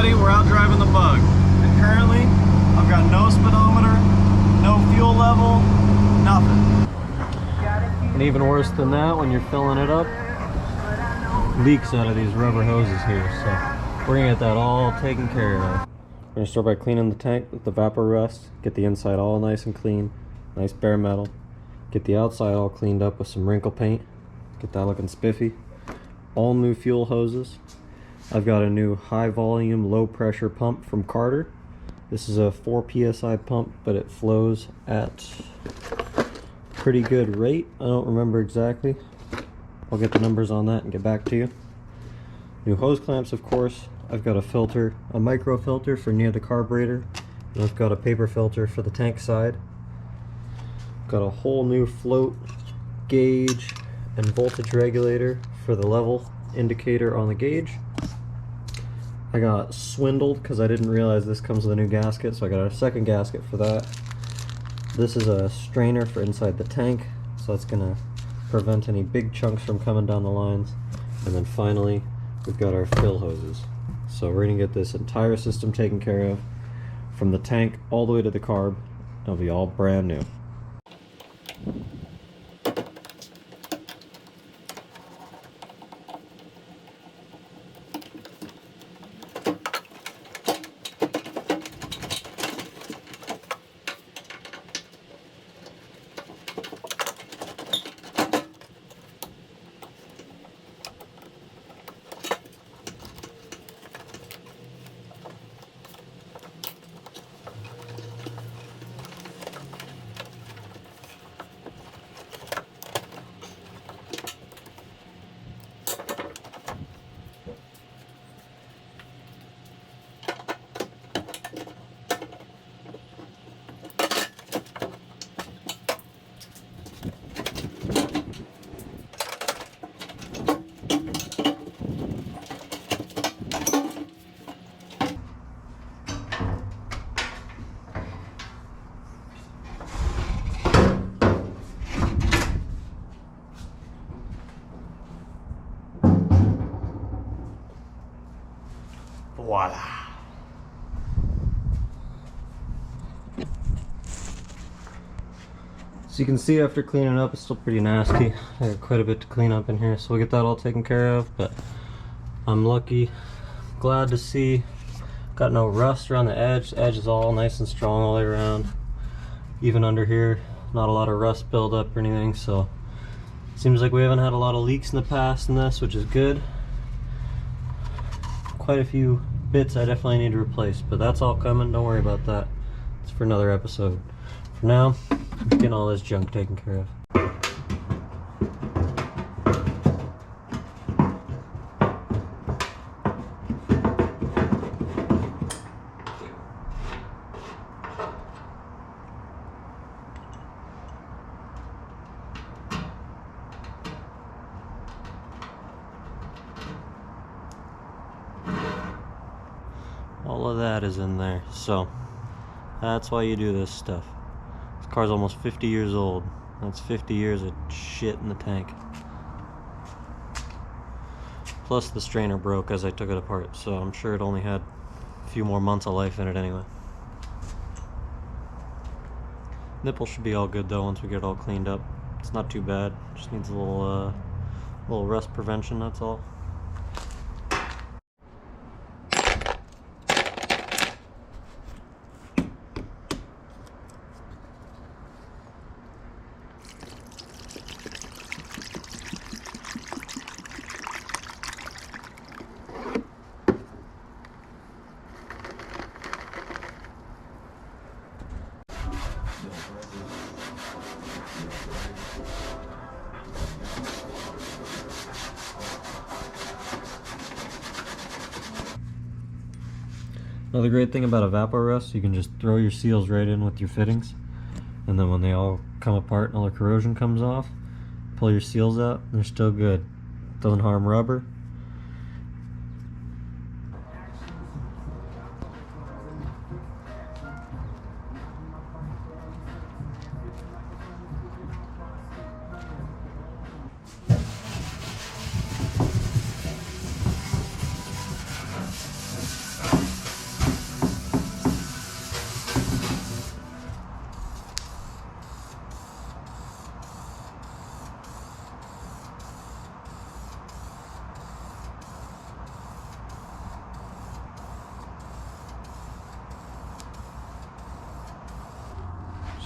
everybody, we're out driving the Bug. And currently, I've got no speedometer, no fuel level, nothing. And even worse than that, when you're filling it up, leaks out of these rubber hoses here. So we're gonna get that all taken care of. We're gonna start by cleaning the tank with the vapor rust, get the inside all nice and clean, nice bare metal. Get the outside all cleaned up with some wrinkle paint, get that looking spiffy. All new fuel hoses. I've got a new high volume, low pressure pump from Carb. This is a 4 psi pump, but it flows at pretty good rate. I don't remember exactly. I'll get the numbers on that and get back to you. New hose clamps, of course. I've got a filter, a micro filter for near the carburetor, and I've got a paper filter for the tank side. Got a whole new float gauge and voltage regulator for the level indicator on the gauge. I got swindled because I didn't realize this comes with a new gasket, so I got a second gasket for that. This is a strainer for inside the tank, so that's gonna prevent any big chunks from coming down the lines. And then finally, we've got our fill hoses. So we're gonna get this entire system taken care of, from the tank all the way to the carb. It'll be all brand new. Voila. So you can see after cleaning up, it's still pretty nasty. I got quite a bit to clean up in here, so we'll get that all taken care of. But I'm lucky, glad to see, got no rust around the edge. The edge is all nice and strong all the way around. Even under here, not a lot of rust buildup or anything, so seems like we haven't had a lot of leaks in the past in this, which is good. Quite a few bits I definitely need to replace, but that's all coming, don't worry about that. It's for another episode. For now, I'm getting all this junk taken care of. All of that is in there, so that's why you do this stuff. This car's almost 50 years old. That's 50 years of shit in the tank. Plus the strainer broke as I took it apart, so I'm sure it only had a few more months of life in it anyway. Nipple should be all good though once we get it all cleaned up. It's not too bad, just needs a little rust prevention, that's all. Another great thing about a vapor rust, you can just throw your seals right in with your fittings, and then when they all come apart and all the corrosion comes off, pull your seals out, and they're still good. Doesn't harm rubber.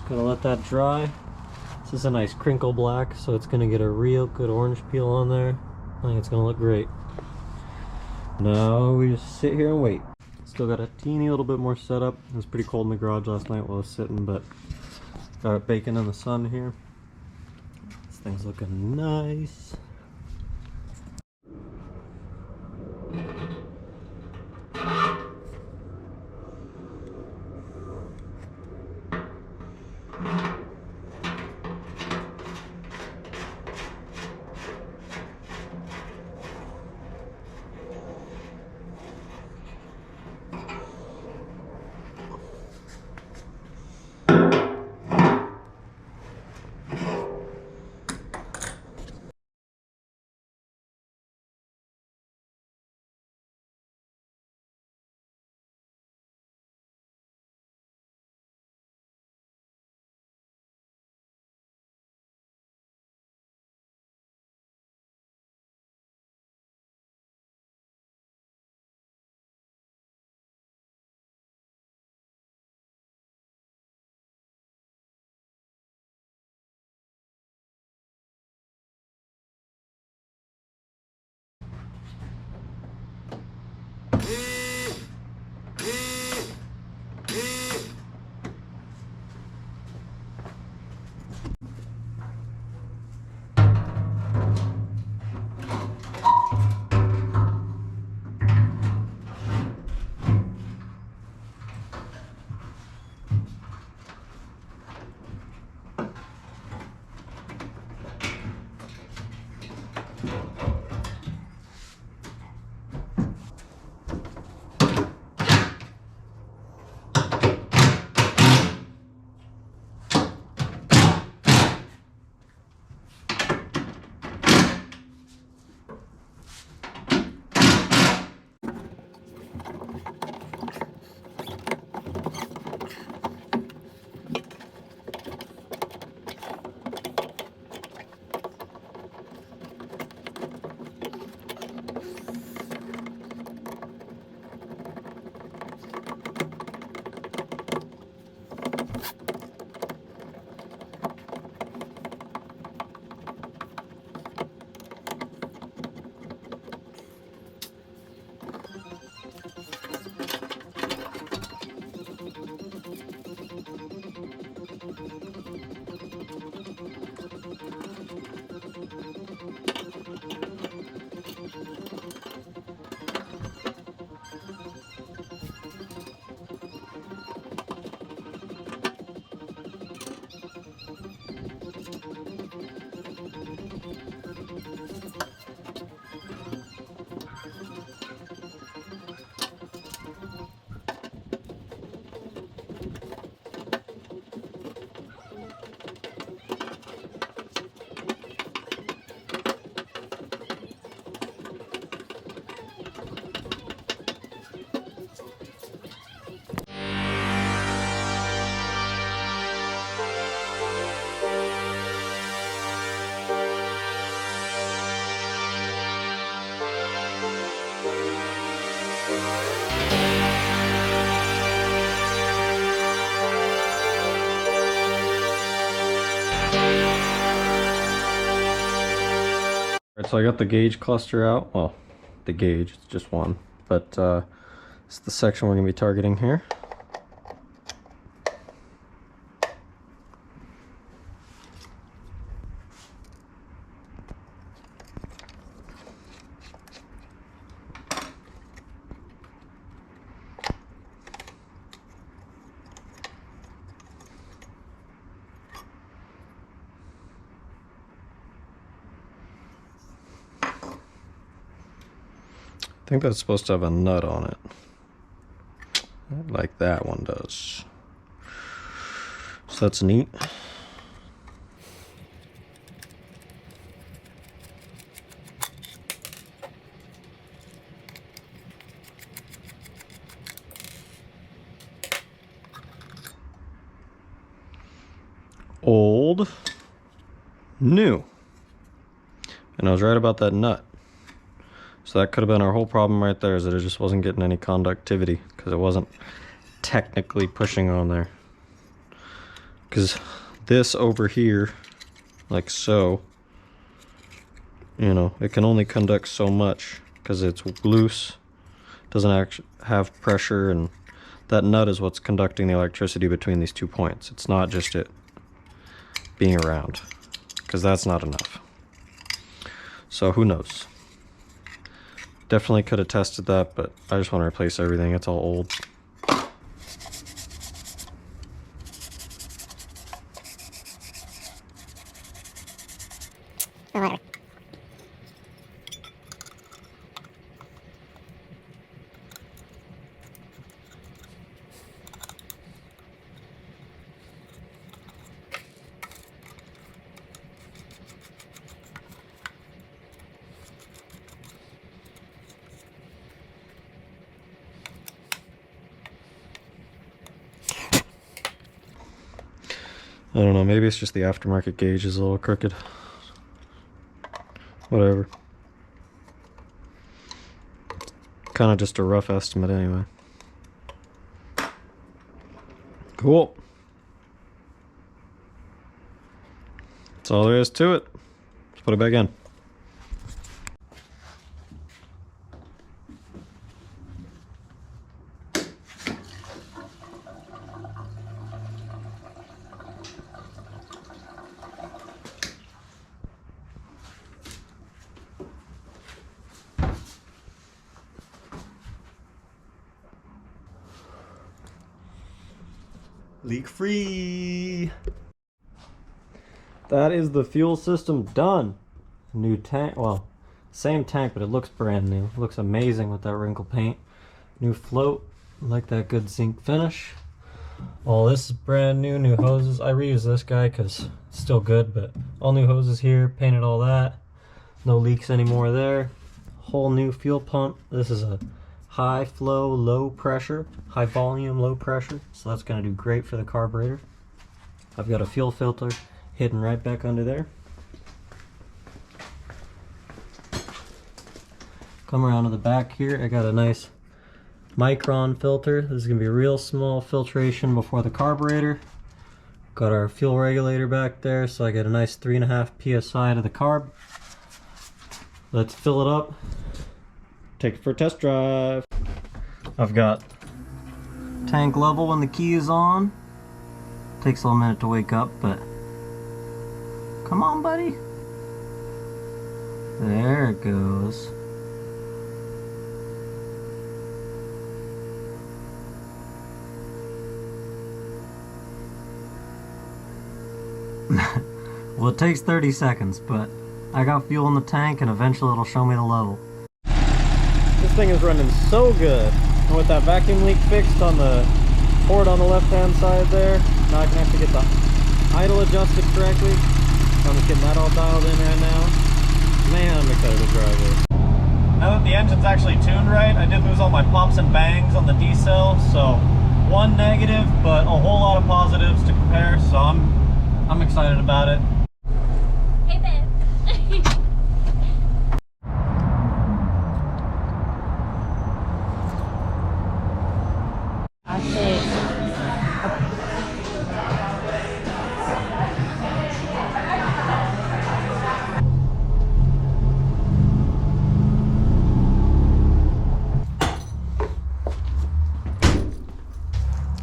Gonna let that dry. This is a nice crinkle black, so it's gonna get a real good orange peel on there. I think it's gonna look great. Now we just sit here and wait. Still got a teeny little bit more setup. It was pretty cold in the garage last night while I was sitting, but got it baking in the sun here. This thing's looking nice. Alright, so I got the gauge cluster out. Well, the gauge, it's just one. But it's the section we're going to be targeting here. I think that's supposed to have a nut on it, like that one does. So that's neat. Old, new. And I was right about that nut. So that could have been our whole problem right there, is that it just wasn't getting any conductivity because it wasn't technically pushing on there. because this over here, like so, you know, it can only conduct so much because it's loose, doesn't actually have pressure, and that nut is what's conducting the electricity between these 2 points. It's not just it being around, because that's not enough. So who knows? Definitely could have tested that, but I just want to replace everything. It's all old. I don't know, maybe it's just the aftermarket gauge is a little crooked. Whatever. Kind of just a rough estimate anyway. Cool. That's all there is to it. Let's put it back in. Leak free. That is the fuel system done. New tank, well, same tank, but it looks brand new. It looks amazing with that wrinkle paint. New float, like that good zinc finish. All this is brand new, new hoses. I reuse this guy because it's still good, but all new hoses here, painted all that. No leaks anymore there. Whole new fuel pump. This is a high flow, low pressure, high volume, low pressure. So that's gonna do great for the carburetor. I've got a fuel filter hidden right back under there. Come around to the back here, I got a nice micron filter. This is gonna be a real small filtration before the carburetor. Got our fuel regulator back there, so I get a nice 3.5 psi to the carb. Let's fill it up. Take it for a test drive. I've got tank level when the key is on. Takes a little minute to wake up, but come on, buddy. There it goes. Well, it takes 30 seconds, but I got fuel in the tank and eventually it'll show me the level. This thing is running so good. And with that vacuum leak fixed on the port on the left-hand side there, now I can actually get the idle adjusted correctly. I'm just getting that all dialed in right now. Man, I'm excited to drive it. Now that the engine's actually tuned right, I did lose all my pops and bangs on the D-cell, so one negative, but a whole lot of positives to compare, so I'm excited about it. Hey, babe.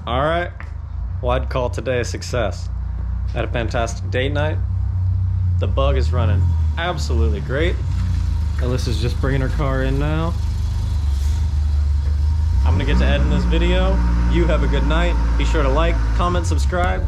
Alright, well, I'd call today a success. Had a fantastic date night. The bug is running absolutely great. Alyssa's just bringing her car in now. I'm gonna get to editing this video. You have a good night. Be sure to like, comment, subscribe.